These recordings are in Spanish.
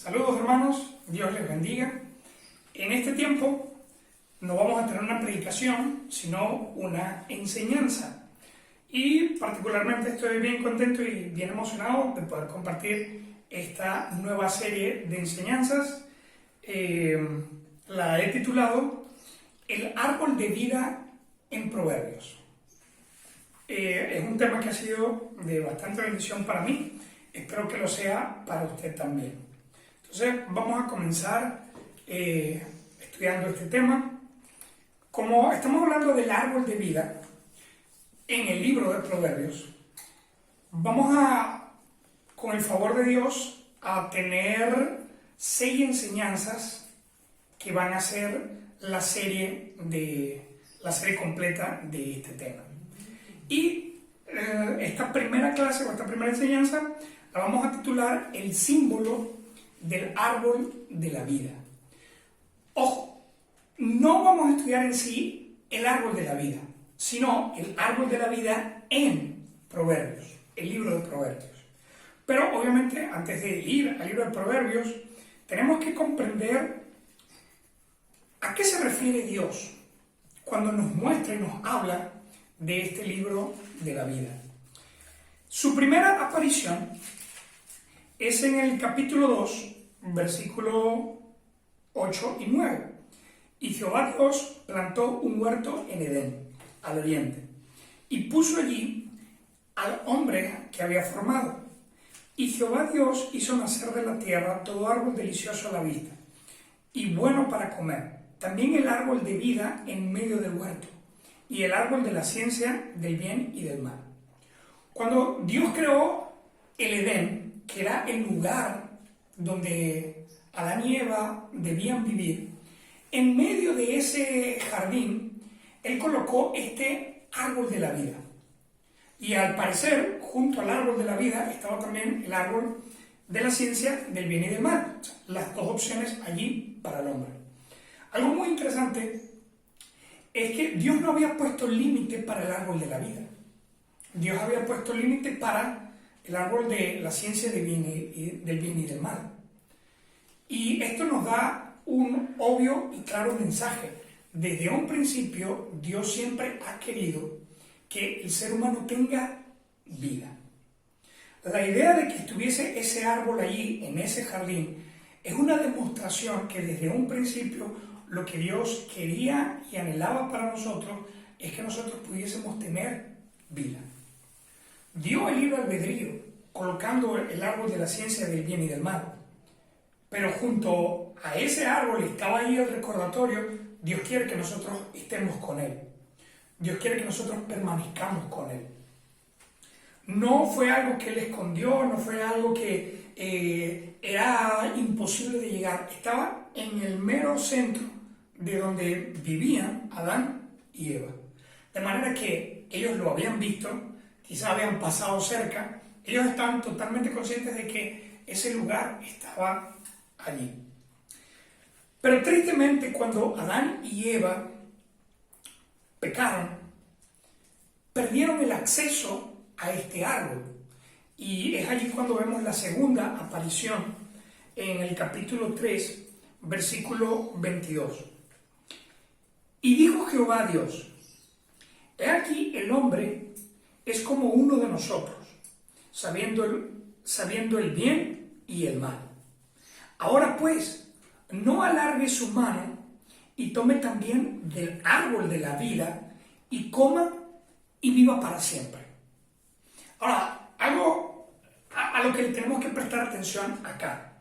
Saludos hermanos, Dios les bendiga. En este tiempo no vamos a tener una predicación, sino una enseñanza. Y particularmente estoy bien contento y bien emocionado de poder compartir esta nueva serie de enseñanzas. La he titulado El árbol de vida en Proverbios. Es un tema que ha sido de bastante bendición para mí. Espero que lo sea para usted también. Entonces vamos a comenzar estudiando este tema. Como estamos hablando del árbol de vida en el libro de Proverbios, vamos con el favor de Dios, a tener 6 enseñanzas que van a ser la serie completa de este tema. Y esta primera clase o esta primera enseñanza la vamos a titular El símbolo del árbol de la vida. Ojo, no vamos a estudiar en sí el árbol de la vida, sino el árbol de la vida en Proverbios, el libro de Proverbios. Pero obviamente antes de ir al libro de Proverbios tenemos que comprender a qué se refiere Dios cuando nos muestra y nos habla de este libro de la vida. Su primera aparición es en el capítulo 2, versículo 8 y 9. Y Jehová Dios plantó un huerto en Edén, al oriente, y puso allí al hombre que había formado. Y Jehová Dios hizo nacer de la tierra todo árbol delicioso a la vista, y bueno para comer, también el árbol de vida en medio del huerto, y el árbol de la ciencia del bien y del mal. Cuando Dios creó el Edén, que era el lugar donde Adán y Eva debían vivir, en medio de ese jardín, Él colocó este árbol de la vida. Y al parecer, junto al árbol de la vida, estaba también el árbol de la ciencia del bien y del mal. O sea, las dos opciones allí para el hombre. Algo muy interesante es que Dios no había puesto límite para el árbol de la vida. Dios había puesto límite para el árbol de la ciencia del bien y del mal. Y esto nos da un obvio y claro mensaje. Desde un principio, Dios siempre ha querido que el ser humano tenga vida. La idea de que estuviese ese árbol allí, en ese jardín, es una demostración que desde un principio lo que Dios quería y anhelaba para nosotros es que nosotros pudiésemos tener vida. Dio el libre albedrío, colocando el árbol de la ciencia del bien y del mal. Pero junto a ese árbol estaba ahí el recordatorio: Dios quiere que nosotros estemos con Él. Dios quiere que nosotros permanezcamos con Él. No fue algo que Él escondió, no fue algo que era imposible de llegar. Estaba en el mero centro de donde vivían Adán y Eva. De manera que ellos lo habían visto, quizás habían pasado cerca, ellos estaban totalmente conscientes de que ese lugar estaba allí. Pero tristemente, cuando Adán y Eva pecaron, perdieron el acceso a este árbol. Y es allí cuando vemos la segunda aparición en el capítulo 3, versículo 22. Y dijo Jehová Dios: he aquí el hombre es como uno de nosotros, sabiendo el bien y el mal. Ahora pues, no alargue su mano y tome también del árbol de la vida y coma y viva para siempre. Ahora, algo a lo que tenemos que prestar atención acá.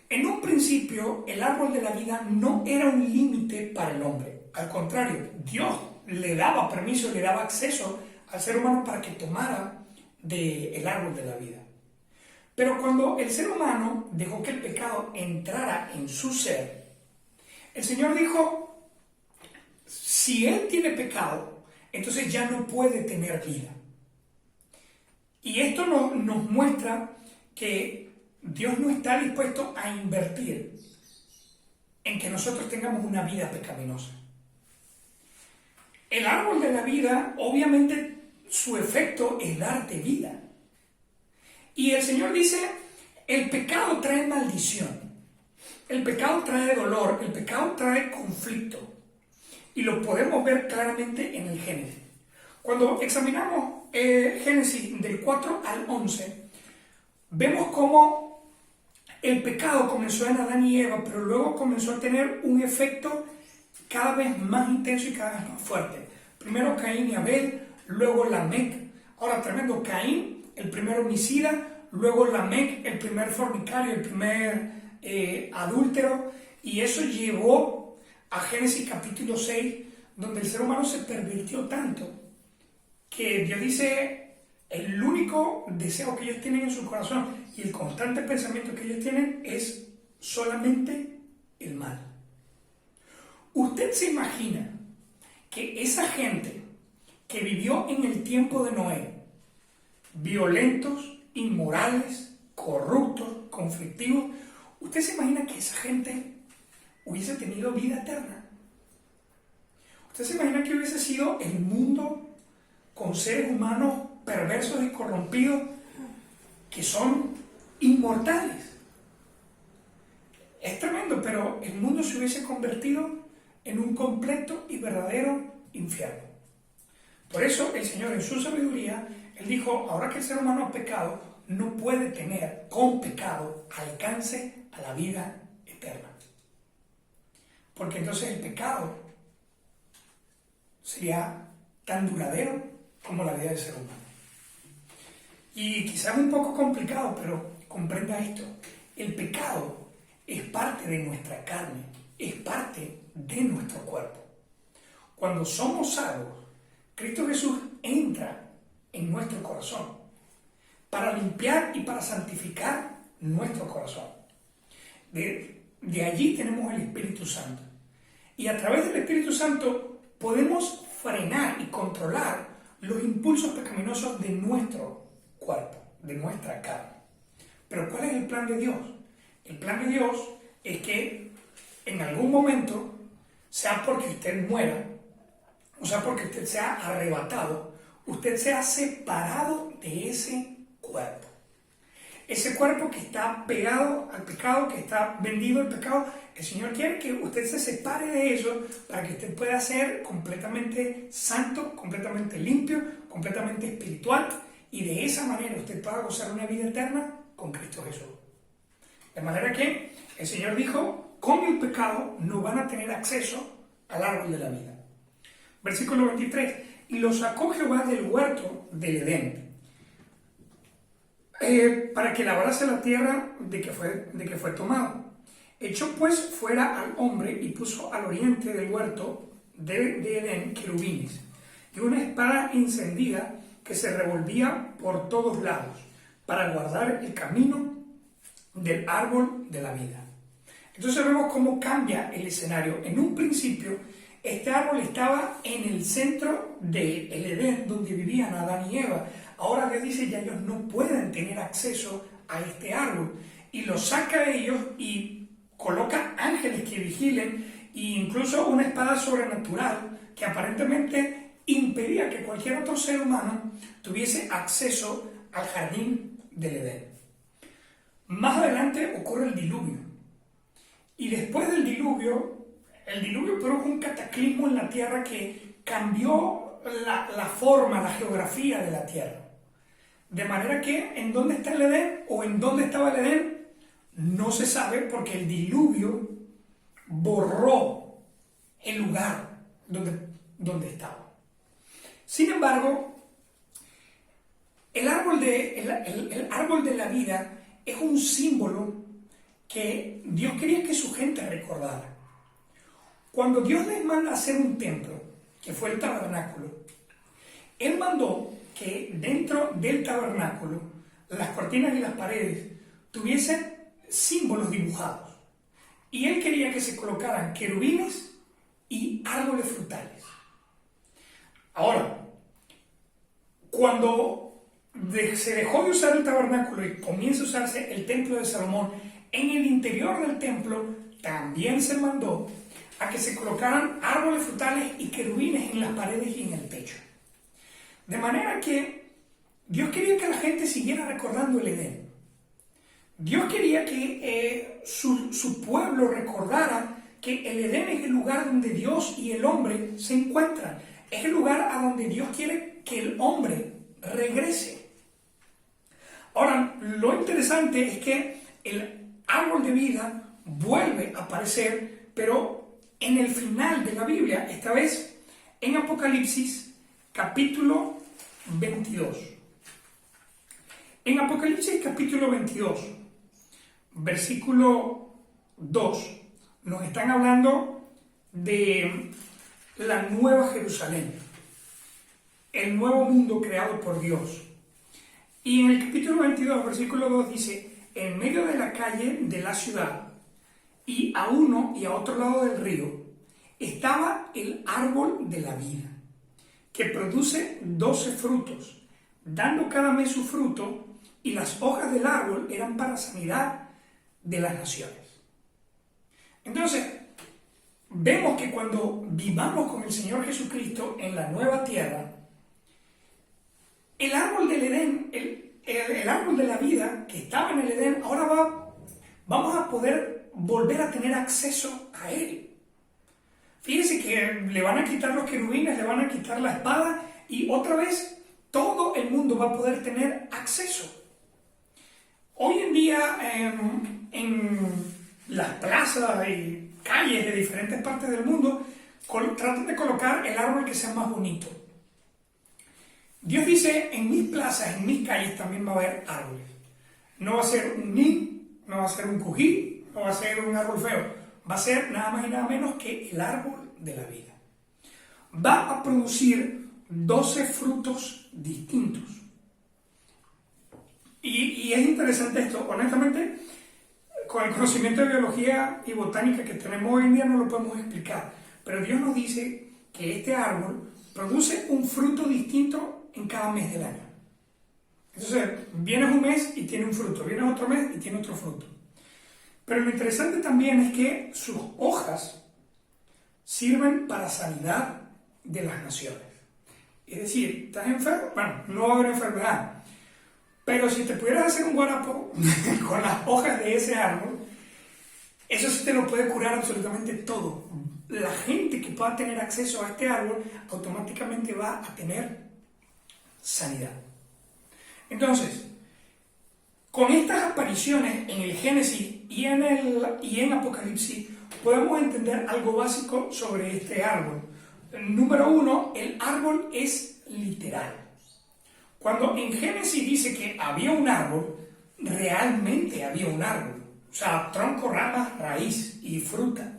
En un principio, el árbol de la vida no era un límite para el hombre. Al contrario, Dios le daba permiso, le daba acceso al ser humano para que tomara del árbol de la vida. Pero cuando el ser humano dejó que el pecado entrara en su ser, el Señor dijo: si él tiene pecado, entonces ya no puede tener vida. Y esto nos muestra que Dios no está dispuesto a invertir en que nosotros tengamos una vida pecaminosa. El árbol de la vida, obviamente, su efecto es darte vida. Y el Señor dice: El pecado trae maldición, el pecado trae dolor, el pecado trae conflicto. Y lo podemos ver claramente en el Génesis. Cuando examinamos Génesis del 4 al 11, vemos cómo el pecado comenzó en Adán y Eva, pero luego comenzó a tener un efecto cada vez más intenso y cada vez más fuerte. Primero Caín y Abel, luego Lamec. Ahora, tremendo, Caín, el primer homicida, luego Lamec, el primer fornicario, el primer adúltero, y eso llevó a Génesis capítulo 6, donde el ser humano se pervirtió tanto, que Dios dice, el único deseo que ellos tienen en su corazón y el constante pensamiento que ellos tienen es solamente el mal. ¿Usted se imagina que esa gente que vivió en el tiempo de Noé, violentos, inmorales, corruptos, conflictivos, usted se imagina que esa gente hubiese tenido vida eterna? ¿Usted se imagina que hubiese sido el mundo con seres humanos perversos y corrompidos que son inmortales? Es tremendo, pero el mundo se hubiese convertido en un completo y verdadero infierno. Por eso el Señor, en su sabiduría, Él dijo, ahora que el ser humano ha pecado, no puede tener con pecado alcance a la vida eterna. Porque entonces el pecado sería tan duradero como la vida del ser humano. Y quizás un poco complicado, pero comprenda esto. El pecado es parte de nuestra carne, es parte de nuestro cuerpo. Cuando somos salvos, Cristo Jesús entra en nuestro corazón para limpiar y para santificar nuestro corazón. De allí tenemos el Espíritu Santo. Y a través del Espíritu Santo podemos frenar y controlar los impulsos pecaminosos de nuestro cuerpo, de nuestra carne. Pero ¿cuál es el plan de Dios? El plan de Dios es que en algún momento, sea porque usted muera, o sea porque usted sea arrebatado, usted sea separado de ese cuerpo. Ese cuerpo que está pegado al pecado, que está vendido al pecado, el Señor quiere que usted se separe de eso para que usted pueda ser completamente santo, completamente limpio, completamente espiritual, y de esa manera usted pueda gozar una vida eterna con Cristo Jesús. De manera que el Señor dijo, con el pecado no van a tener acceso al árbol de la vida. Versículo 23, y lo sacó Jehová del huerto del Edén, para que labrase la tierra de que fue tomado. Echó pues fuera al hombre y puso al oriente del huerto de Edén querubines y una espada encendida que se revolvía por todos lados para guardar el camino del árbol de la vida. Entonces vemos cómo cambia el escenario. En un principio, este árbol estaba en el centro del Edén, donde vivían Adán y Eva. Ahora Dios dice, ya ellos no pueden tener acceso a este árbol. Y los saca de ellos y coloca ángeles que vigilen, e incluso una espada sobrenatural que aparentemente impedía que cualquier otro ser humano tuviese acceso al jardín del Edén. Más adelante ocurre el diluvio. Y después del diluvio, el diluvio produjo un cataclismo en la tierra que cambió la forma, la geografía de la tierra. De manera que en dónde está el Edén o en dónde estaba el Edén no se sabe, porque el diluvio borró el lugar donde estaba. Sin embargo, el árbol de la vida es un símbolo que Dios quería que su gente recordara. Cuando Dios les manda hacer un templo, que fue el tabernáculo, Él mandó que dentro del tabernáculo las cortinas y las paredes tuviesen símbolos dibujados. Y Él quería que se colocaran querubines y árboles frutales. Ahora, cuando se dejó de usar el tabernáculo y comienza a usarse el templo de Salomón, en el interior del templo también se mandó a que se colocaran árboles frutales y querubines en las paredes y en el techo. De manera que Dios quería que la gente siguiera recordando el Edén. Dios quería que su pueblo recordara que el Edén es el lugar donde Dios y el hombre se encuentran. Es el lugar a donde Dios quiere que el hombre regrese. Ahora, lo interesante es que el árbol de vida vuelve a aparecer, pero en el final de la Biblia, esta vez en Apocalipsis capítulo 22. En Apocalipsis capítulo 22, versículo 2, nos están hablando de la nueva Jerusalén, el nuevo mundo creado por Dios. Y en el capítulo 22, versículo 2 dice: en medio de la calle de la ciudad, y a uno y a otro lado del río, estaba el árbol de la vida, que produce 12 frutos, dando cada mes su fruto, y las hojas del árbol eran para sanidad de las naciones. Entonces, vemos que cuando vivamos con el Señor Jesucristo en la nueva tierra, el árbol del Edén, el árbol de la vida que estaba en el Edén, ahora vamos a poder volver a tener acceso a él. Fíjense que le van a quitar los querubines, le van a quitar la espada, y otra vez todo el mundo va a poder tener acceso. Hoy en día en las plazas y calles de diferentes partes del mundo tratan de colocar el árbol que sea más bonito. Dios dice: en mis plazas, en mis calles también va a haber árboles. No va a ser un nin, no va a ser un cují, no va a ser un árbol feo. Va a ser nada más y nada menos que el árbol de la vida. Va a producir 12 frutos distintos. Y es interesante esto. Honestamente, con el conocimiento de biología y botánica que tenemos hoy en día no lo podemos explicar. Pero Dios nos dice que este árbol produce un fruto distinto en cada mes del año. Entonces, vienes un mes y tiene un fruto, vienes otro mes y tiene otro fruto. Pero lo interesante también es que sus hojas sirven para sanidad de las naciones. Es decir, ¿estás enfermo? Bueno, no va a haber enfermedad. Pero si te pudieras hacer un guarapo con las hojas de ese árbol, eso sí te lo puede curar absolutamente todo. La gente que pueda tener acceso a este árbol automáticamente va a tener sanidad. Entonces, con estas apariciones en el Génesis y en Apocalipsis, podemos entender algo básico sobre este árbol. Número 1, el árbol es literal. Cuando en Génesis dice que había un árbol, realmente había un árbol. O sea, tronco, ramas, raíz y fruta.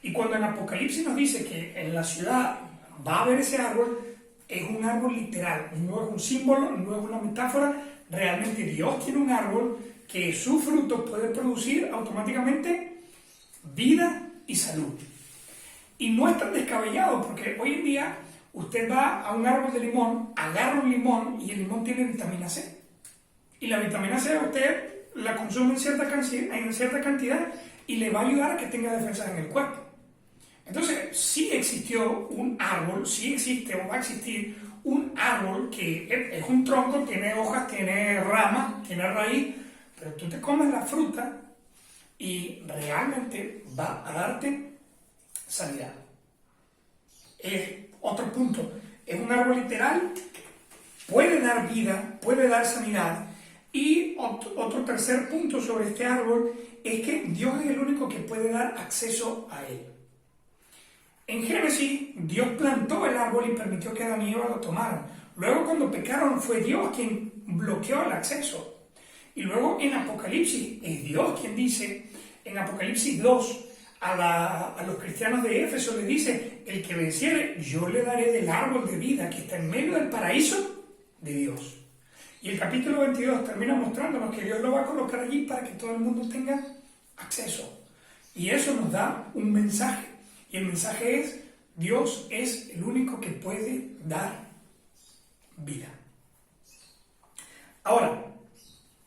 Y cuando en Apocalipsis nos dice que en la ciudad va a haber ese árbol, es un árbol literal. No es un símbolo, no es una metáfora. Realmente Dios tiene un árbol que su fruto puede producir automáticamente vida y salud. Y no es tan descabellado, porque hoy en día usted va a un árbol de limón, agarra un limón y el limón tiene vitamina C. Y la vitamina C usted la consume en cierta cantidad y le va a ayudar a que tenga defensas en el cuerpo. Entonces, sí existió un árbol, sí existe o va a existir un árbol que es un tronco, tiene hojas, tiene ramas, tiene raíz, pero tú te comes la fruta y realmente va a darte sanidad. Otro punto, es un árbol literal, puede dar vida, puede dar sanidad. Y otro tercer punto sobre este árbol es que Dios es el único que puede dar acceso a él. En Génesis, Dios plantó el árbol y permitió que Adán y Eva lo tomaran. Luego, cuando pecaron, fue Dios quien bloqueó el acceso. Y luego en Apocalipsis, es Dios quien dice, en Apocalipsis 2, a los cristianos de Éfeso le dice: el que venciere, yo le daré del árbol de vida que está en medio del paraíso de Dios. Y el capítulo 22 termina mostrándonos que Dios lo va a colocar allí para que todo el mundo tenga acceso. Y eso nos da un mensaje. Y el mensaje es: Dios es el único que puede dar vida. Ahora,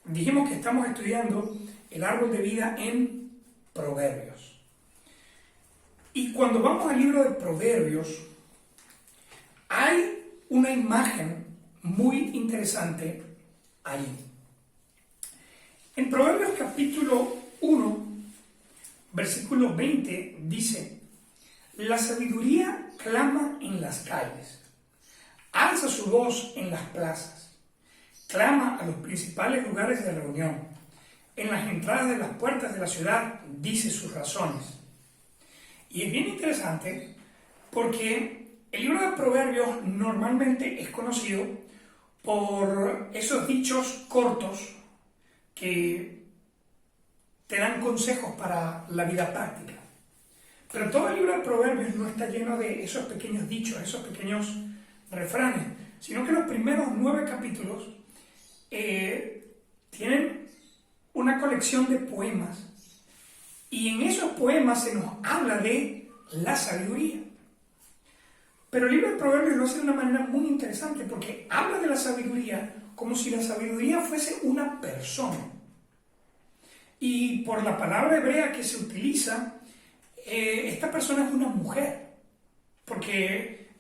dijimos que estamos estudiando el árbol de vida en Proverbios. Y cuando vamos al libro de Proverbios, hay una imagen muy interesante ahí. En Proverbios capítulo 1, versículo 20 dice: la sabiduría clama en las calles, alza su voz en las plazas, clama a los principales lugares de reunión, en las entradas de las puertas de la ciudad dice sus razones. Y es bien interesante porque el libro de Proverbios normalmente es conocido por esos dichos cortos que te dan consejos para la vida práctica. Pero todo el libro de Proverbios no está lleno de esos pequeños dichos, esos pequeños refranes, sino que los primeros 9 capítulos tienen una colección de poemas, y en esos poemas se nos habla de la sabiduría. Pero el libro de Proverbios lo hace de una manera muy interesante, porque habla de la sabiduría como si la sabiduría fuese una persona. Y por la palabra hebrea que se utiliza, esta persona es una mujer, porque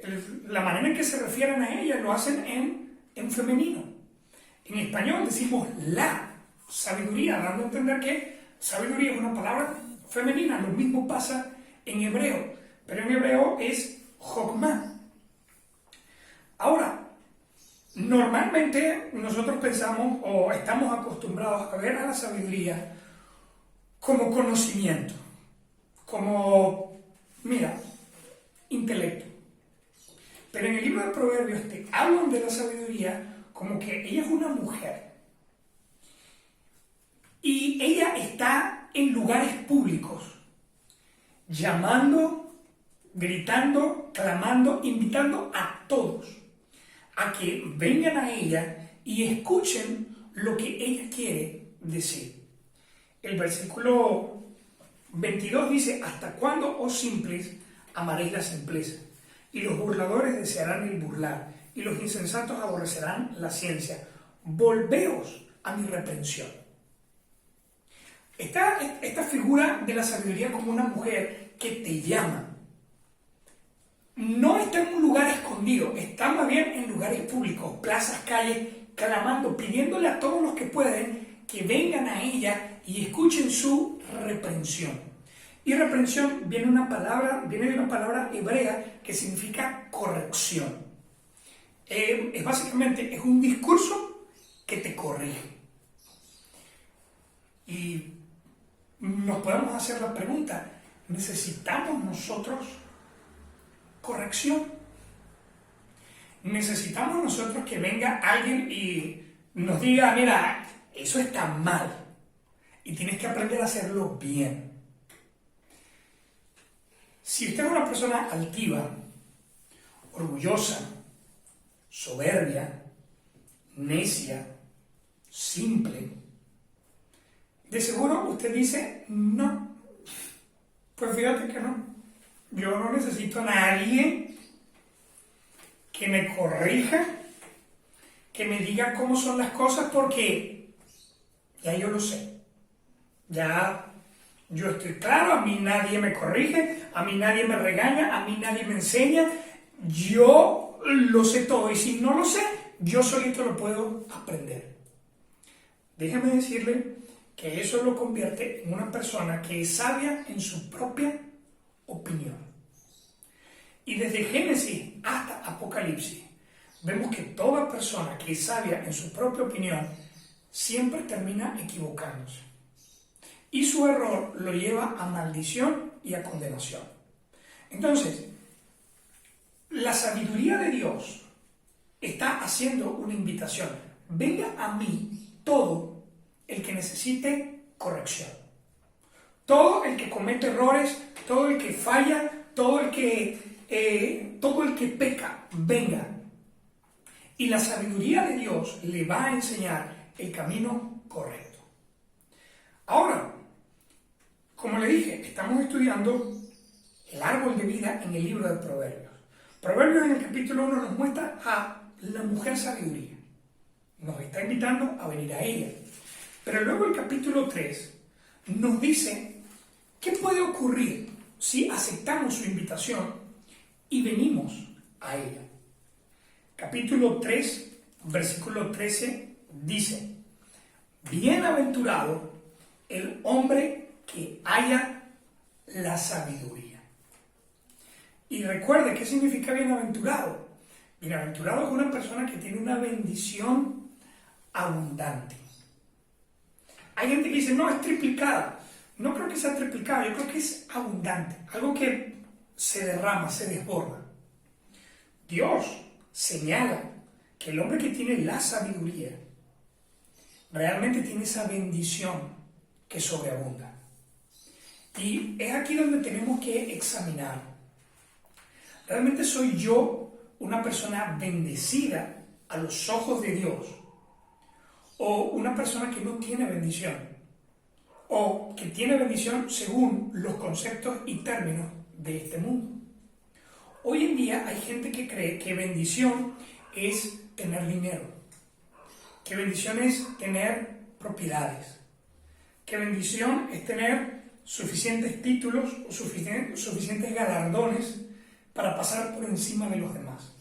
la manera en que se refieren a ella lo hacen en femenino. En español decimos la sabiduría, dando a entender que sabiduría es una palabra femenina. Lo mismo pasa en hebreo, pero en hebreo es jokmah. Ahora, normalmente nosotros pensamos o estamos acostumbrados a ver a la sabiduría como conocimiento, como, mira, intelecto. Pero en el libro de Proverbios te hablan de la sabiduría como que ella es una mujer. Y ella está en lugares públicos, llamando, gritando, clamando, invitando a todos a que vengan a ella y escuchen lo que ella quiere decir. El versículo 22 dice: ¿hasta cuándo, oh simples, amaréis la simpleza? Y los burladores desearán el burlar, y los insensatos aborrecerán la ciencia. Volveos a mi reprensión. Esta figura de la sabiduría como una mujer que te llama, no está en un lugar escondido, está más bien en lugares públicos, plazas, calles, clamando, pidiéndole a todos los que pueden que vengan a ella y escuchen su reprensión. Y reprensión viene de una palabra hebrea que significa corrección. Básicamente es un discurso que te corrige. Y nos podemos hacer la pregunta: ¿necesitamos nosotros corrección? ¿Necesitamos nosotros que venga alguien y nos diga: mira, eso está mal y tienes que aprender a hacerlo bien? Si usted es una persona altiva, orgullosa, soberbia, necia, simple, de seguro usted dice: no, pues fíjate que no. Yo no necesito a nadie que me corrija, que me diga cómo son las cosas, porque ya yo lo sé. Ya yo estoy claro, a mí nadie me corrige, a mí nadie me regaña, a mí nadie me enseña. Yo lo sé todo, y si no lo sé, yo solito lo puedo aprender. Déjame decirle que eso lo convierte en una persona que es sabia en su propia opinión. Y desde Génesis hasta Apocalipsis vemos que toda persona que es sabia en su propia opinión siempre termina equivocándose, y su error lo lleva a maldición y a condenación. Entonces, la sabiduría de Dios está haciendo una invitación: venga a mí todo el que necesite corrección, todo el que comete errores, todo el que falla, todo el que peca, venga. Y la sabiduría de Dios le va a enseñar el camino correcto. Ahora, como le dije, estamos estudiando el árbol de vida en el libro de Proverbios. Proverbios en el capítulo 1 nos muestra a la mujer sabiduría. Nos está invitando a venir a ella. Pero luego el capítulo 3 nos dice qué puede ocurrir si aceptamos su invitación y venimos a ella. Capítulo 3, versículo 13 dice: Bienaventurado el hombre que haya la sabiduría. Y recuerde, ¿qué significa bienaventurado? Bienaventurado es una persona que tiene una bendición abundante. Hay gente que dice, no, es triplicada. No creo que sea triplicada, yo creo que es abundante, algo que se derrama, se desborda. Dios señala que el hombre que tiene la sabiduría realmente tiene esa bendición que sobreabunda. Y es aquí donde tenemos que examinar. ¿Realmente soy yo una persona bendecida a los ojos de Dios? ¿O una persona que no tiene bendición? ¿O que tiene bendición según los conceptos y términos de este mundo? Hoy en día hay gente que cree que bendición es tener dinero, que bendición es tener propiedades, que bendición es tener suficientes títulos o suficientes galardones para pasar por encima de los demás.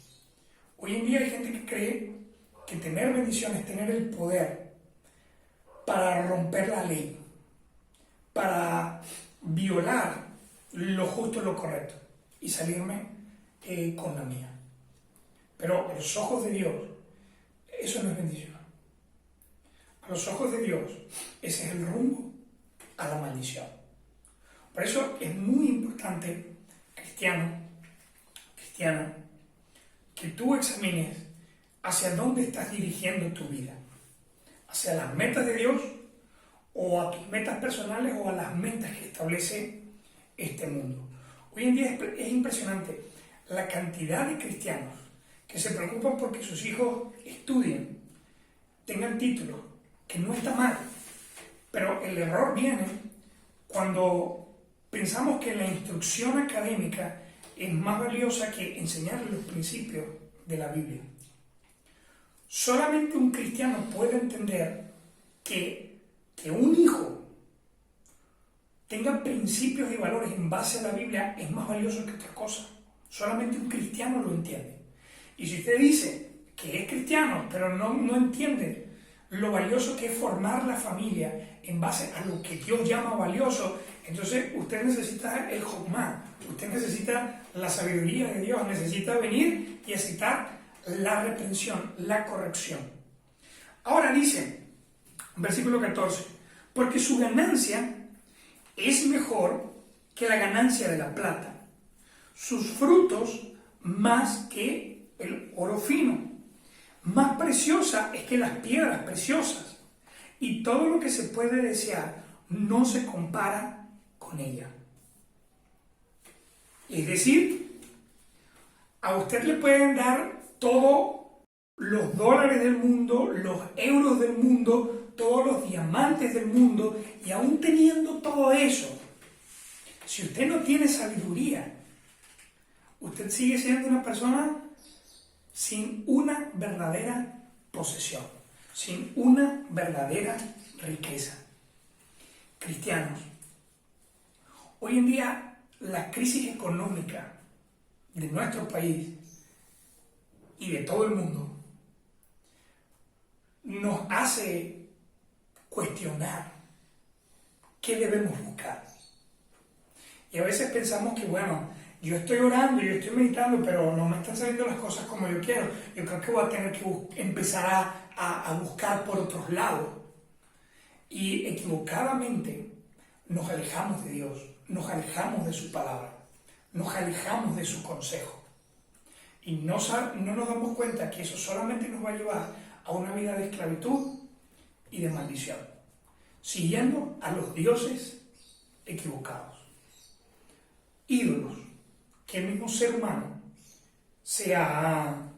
Hoy en día hay gente que cree que tener bendición es tener el poder para romper la ley, para violar lo justo y lo correcto y salirme con la mía. Pero a los ojos de Dios, eso no es bendición. A los ojos de Dios, ese es el rumbo a la maldición. Por eso es muy importante, cristiana, que tú examines hacia dónde estás dirigiendo tu vida. Hacia las metas de Dios, o a tus metas personales, o a las metas que establece este mundo. Hoy en día es impresionante la cantidad de cristianos que se preocupan porque sus hijos estudien, tengan títulos, que no está mal, pero el error viene cuando pensamos que la instrucción académica es más valiosa que enseñarles los principios de la Biblia. Solamente un cristiano puede entender que un hijo tenga principios y valores en base a la Biblia es más valioso que otra cosa. Solamente un cristiano lo entiende. Y si usted dice que es cristiano, pero no entiende lo valioso que es formar la familia en base a lo que Dios llama valioso, entonces usted necesita el Jokmah, usted necesita la sabiduría de Dios, necesita venir y aceptar la reprensión, la corrección. Ahora dice, versículo 14, porque su ganancia es mejor que la ganancia de la plata, sus frutos más que el oro fino, más preciosa es que las piedras preciosas, y todo lo que se puede desear no se compara con ella. Es decir, a usted le pueden dar todos los dólares del mundo, los euros del mundo, todos los diamantes del mundo, y aún teniendo todo eso, si usted no tiene sabiduría, usted sigue siendo una persona sin una verdadera posesión, sin una verdadera riqueza. Cristianos, hoy en día la crisis económica de nuestro país y de todo el mundo nos hace cuestionar qué debemos buscar. Y a veces pensamos que, bueno, yo estoy orando, yo estoy meditando, pero no me están saliendo las cosas como yo quiero. Yo creo que voy a tener que empezar a buscar por otros lados. Y equivocadamente nos alejamos de Dios, nos alejamos de su palabra, nos alejamos de su consejo. Y no nos damos cuenta que eso solamente nos va a llevar a una vida de esclavitud y de maldición, siguiendo a los dioses equivocados, ídolos que el mismo ser humano se ha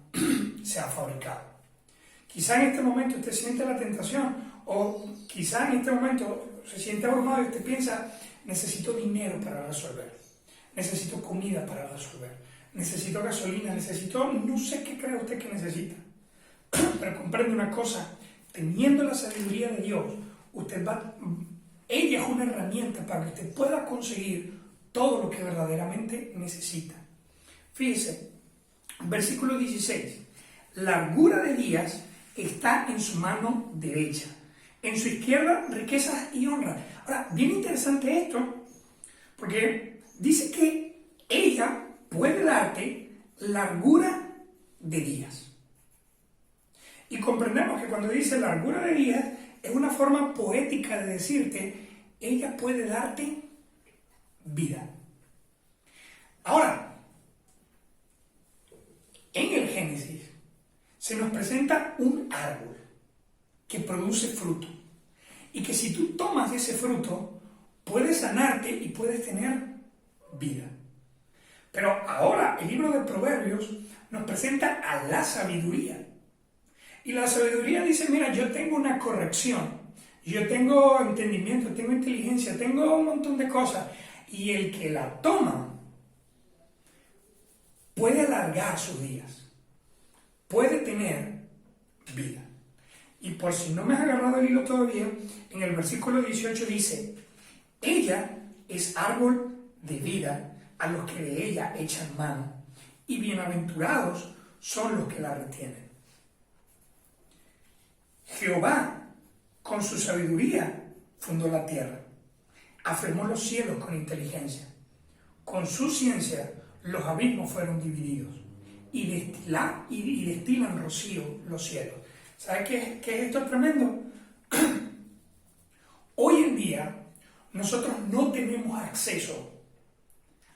fabricado. Quizá en este momento usted siente la tentación, o quizá en este momento se siente abrumado y usted piensa, necesito dinero para resolver, necesito comida para resolver, necesito gasolina, necesito, no sé qué cree usted que necesita. Pero comprende una cosa, teniendo la sabiduría de Dios, ella es una herramienta para que usted pueda conseguir todo lo que verdaderamente necesita. Fíjese, versículo 16, largura de días está en su mano derecha En su izquierda, riquezas y honra. Ahora, bien interesante esto, porque dice que ella puede darte largura de días. Y comprendemos que cuando dice largura de días, es una forma poética de decirte, ella puede darte vida. Ahora, en el Génesis se nos presenta un árbol que produce fruto y que si tú tomas ese fruto puedes sanarte y puedes tener vida. Pero ahora el libro de Proverbios nos presenta a la sabiduría. Y la sabiduría dice, mira, yo tengo una corrección, yo tengo entendimiento, tengo inteligencia, tengo un montón de cosas. Y el que la toma puede alargar sus días, puede tener vida. Y por si no me has agarrado el hilo todavía, en el versículo 18 dice, ella es árbol de vida a los que de ella echan mano, y bienaventurados son los que la retienen. Jehová, con su sabiduría, fundó la tierra, afirmó los cielos con inteligencia. Con su ciencia, los abismos fueron divididos, y destilan rocío los cielos. ¿Sabes qué es esto tremendo? Hoy en día, nosotros no tenemos acceso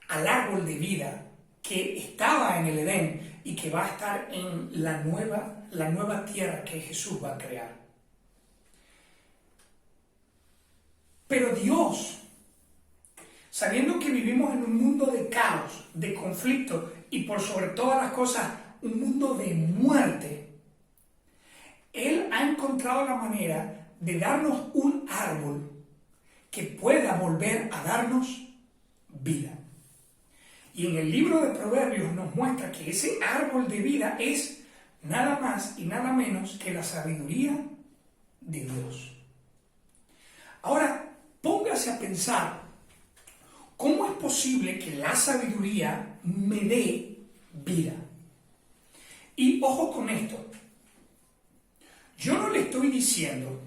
al árbol de vida que estaba en el Edén y que va a estar en la nueva tierra que Jesús va a crear. Pero Dios, sabiendo que vivimos en un mundo de caos, de conflicto y por sobre todas las cosas, un mundo de muerte, Él ha encontrado la manera de darnos un árbol que pueda volver a darnos vida. Y en el libro de Proverbios nos muestra que ese árbol de vida es nada más y nada menos que la sabiduría de Dios. Ahora, póngase a pensar, ¿cómo es posible que la sabiduría me dé vida? Y ojo con esto, yo no le estoy diciendo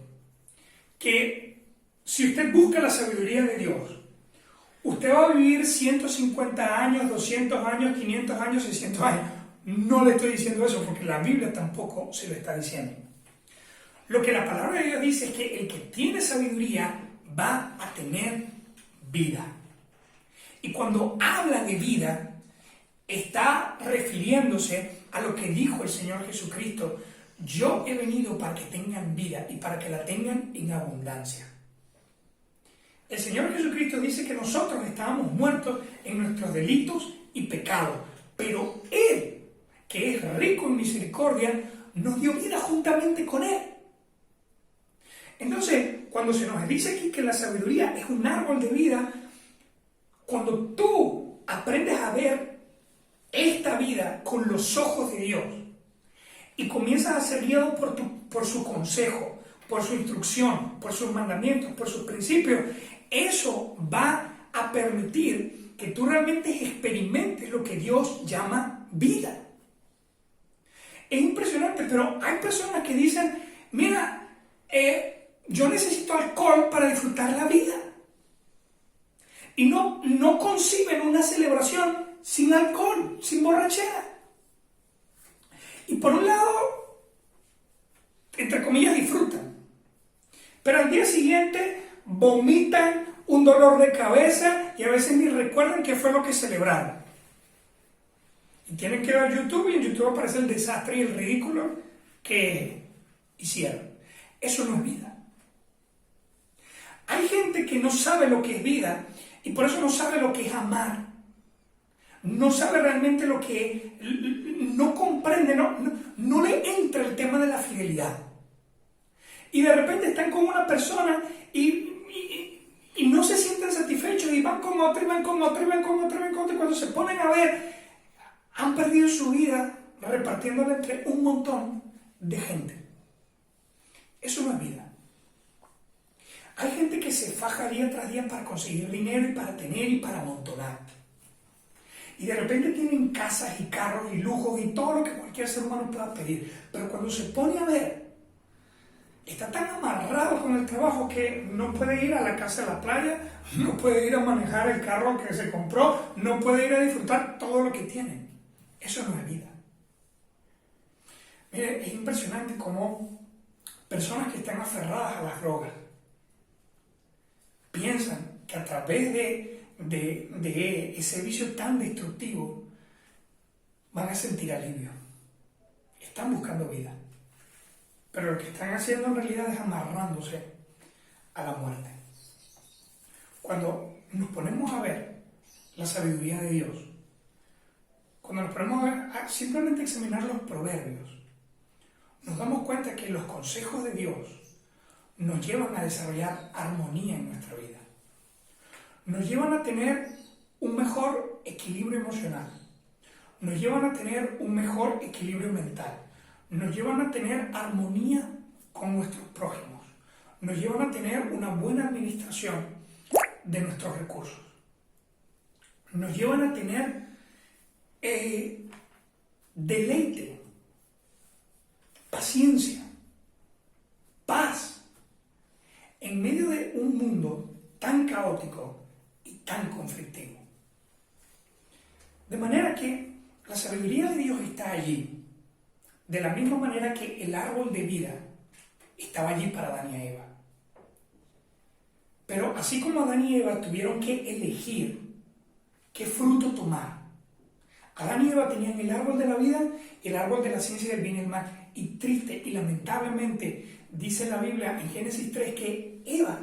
que si usted busca la sabiduría de Dios, usted va a vivir 150 años, 200 años, 500 años, 600 años. No le estoy diciendo eso porque la Biblia tampoco se lo está diciendo. Lo que la palabra de Dios dice es que el que tiene sabiduría va a tener vida. Y cuando habla de vida, está refiriéndose a lo que dijo el Señor Jesucristo. Yo he venido para que tengan vida y para que la tengan en abundancia. El Señor Jesucristo dice que nosotros estábamos muertos en nuestros delitos y pecados, pero Él, que es rico en misericordia, nos dio vida juntamente con Él. Entonces, cuando se nos dice aquí que la sabiduría es un árbol de vida, cuando tú aprendes a ver esta vida con los ojos de Dios y comienzas a ser guiado por su consejo, por su instrucción, por sus mandamientos, por sus principios, eso va a permitir que tú realmente experimentes lo que Dios llama vida. Es impresionante, pero hay personas que dicen, mira, yo necesito alcohol para disfrutar la vida. Y no conciben una celebración sin alcohol, sin borrachera. Y por un lado, entre comillas, disfrutan. Pero al día siguiente vomitan un dolor de cabeza y a veces ni recuerdan qué fue lo que celebraron. Y tienen que ir a YouTube y en YouTube aparece el desastre y el ridículo que hicieron. Eso no es vida. Hay gente que no sabe lo que es vida y por eso no sabe lo que es amar. No sabe realmente lo que no comprende, no le entra el tema de la fidelidad. Y de repente están con una persona y no se sienten satisfechos y van con otro, y van con otro, y van con otro, y van con otro. Y cuando se ponen a ver, han perdido su vida repartiéndola entre un montón de gente. Eso no es vida. Hay gente que se faja día tras día para conseguir dinero y para tener y para amontonar. Y de repente tienen casas y carros y lujos y todo lo que cualquier ser humano pueda pedir. Pero cuando se pone a ver, está tan amarrado con con el trabajo que no puede ir a la casa de la playa, no puede ir a manejar el carro que se compró, no puede ir a disfrutar todo lo que tiene. Eso no es vida. Mire, es impresionante cómo personas que están aferradas a las drogas piensan que a través de ese vicio tan destructivo van a sentir alivio. Están buscando vida. Pero lo que están haciendo en realidad es amarrándose a la muerte. Cuando nos ponemos a ver la sabiduría de Dios, cuando nos ponemos a simplemente examinar los proverbios, nos damos cuenta que los consejos de Dios nos llevan a desarrollar armonía en nuestra vida. Nos llevan a tener un mejor equilibrio emocional. Nos llevan a tener un mejor equilibrio mental. Nos llevan a tener armonía con nuestros prójimos. Nos llevan a tener una buena administración de nuestros recursos. Nos llevan a tener deleite, paciencia, paz, en medio de un mundo tan caótico y tan conflictivo. De manera que la sabiduría de Dios está allí, de la misma manera que el árbol de vida estaba allí para Adán y Eva. Pero así como Adán y Eva tuvieron que elegir qué fruto tomar, Adán y Eva tenían el árbol de la vida y el árbol de la ciencia del bien y el mal. Y triste y lamentablemente dice la Biblia en Génesis 3 que Eva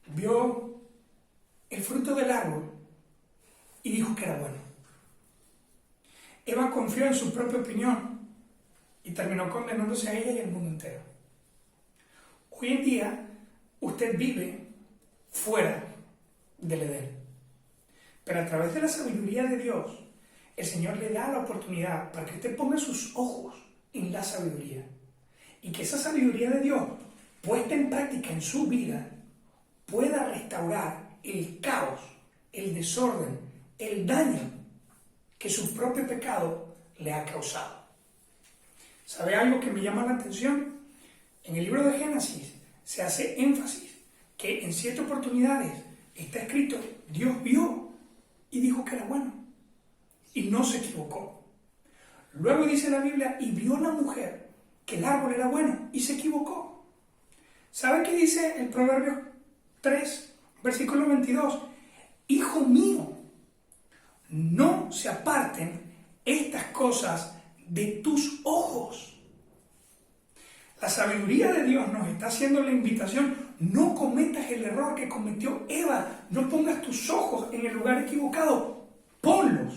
vio el fruto del árbol y dijo que era bueno. Eva confió en su propia opinión y terminó condenándose a ella y al mundo entero. Hoy en día usted vive fuera del Edén, pero a través de la sabiduría de Dios, el Señor le da la oportunidad para que usted ponga sus ojos en la sabiduría y que esa sabiduría de Dios, puesta en práctica en su vida, pueda restaurar el caos, el desorden, el daño que su propio pecado le ha causado. ¿Sabe algo que me llama la atención? En el libro de Génesis se hace énfasis que en 7 oportunidades está escrito, Dios vio y dijo que era bueno y no se equivocó. Luego dice la Biblia, y vio la mujer que el árbol era bueno y se equivocó. ¿Sabe qué dice el Proverbio 3, versículo 22? Hijo mío, no se aparten estas cosas de tus ojos. La sabiduría de Dios nos está haciendo la invitación, no cometas el error que cometió Eva, no pongas tus ojos en el lugar equivocado, ponlos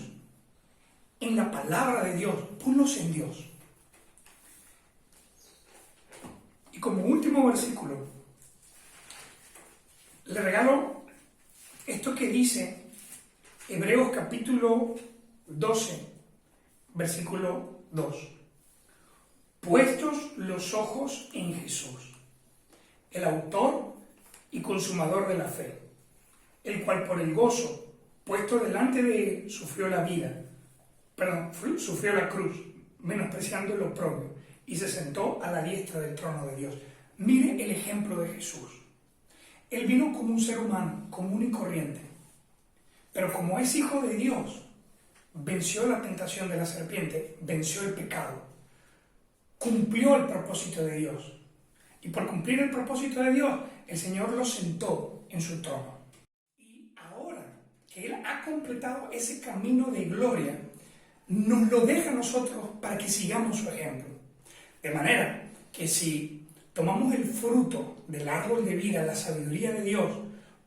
en la palabra de Dios, ponlos en Dios. Y como último versículo, le regalo esto que dice Hebreos capítulo 12, versículo 2. Puestos los ojos en Jesús, el autor y consumador de la fe, el cual por el gozo puesto delante de él sufrió la cruz, menospreciando lo propio, y se sentó a la diestra del trono de Dios. Mire el ejemplo de Jesús. Él vino como un ser humano, común y corriente, pero como es hijo de Dios, venció la tentación de la serpiente, venció el pecado, cumplió el propósito de Dios. Y por cumplir el propósito de Dios, el Señor lo sentó en su trono. Y ahora que Él ha completado ese camino de gloria, nos lo deja a nosotros para que sigamos su ejemplo. De manera que si tomamos el fruto del árbol de vida, la sabiduría de Dios,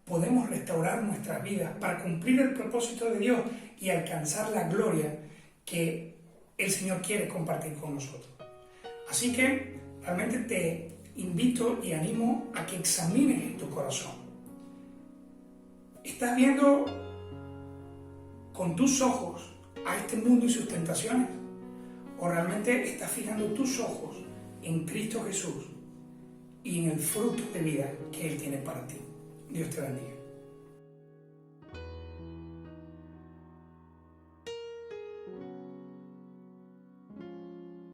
podemos restaurar nuestras vidas para cumplir el propósito de Dios y alcanzar la gloria que el Señor quiere compartir con nosotros. Así que realmente te invito y animo a que examines en tu corazón. ¿Estás viendo con tus ojos a este mundo y sus tentaciones? ¿O realmente estás fijando tus ojos en Cristo Jesús y en el fruto de vida que Él tiene para ti? Dios te bendiga.